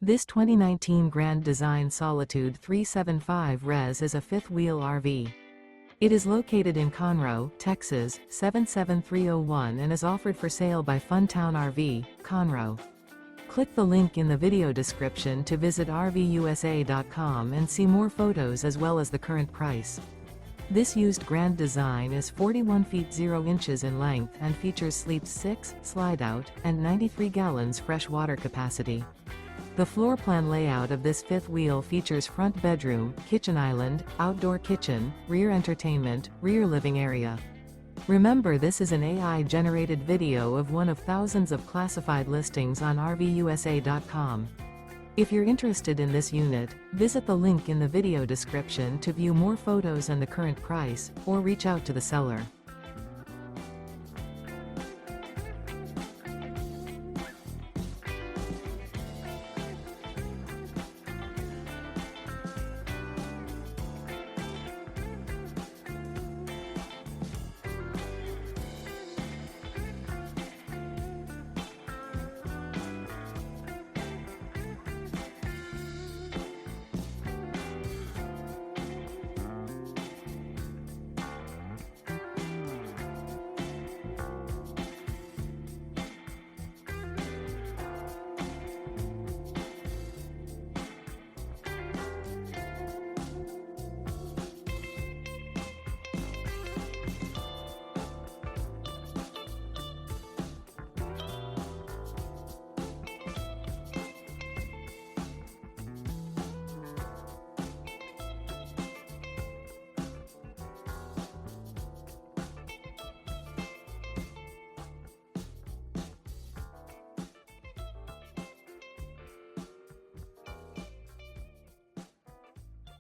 This 2019 Grand Design Solitude 375 Res is a fifth-wheel RV. It is located in Conroe, Texas, 77301 and is offered for sale by Funtown RV, Conroe. Click the link in the video description to visit RVUSA.com and see more photos as well as the current price. This used Grand Design is 41 feet 0 inches in length and features sleeps 6, Slideout, and 93 gallons fresh water capacity. The floor plan layout of this fifth wheel features front bedroom, kitchen island, outdoor kitchen, rear entertainment, rear living area. Remember, this is an AI-generated video of one of thousands of classified listings on RVUSA.com. If you're interested in this unit, visit the link in the video description to view more photos and the current price, or reach out to the seller.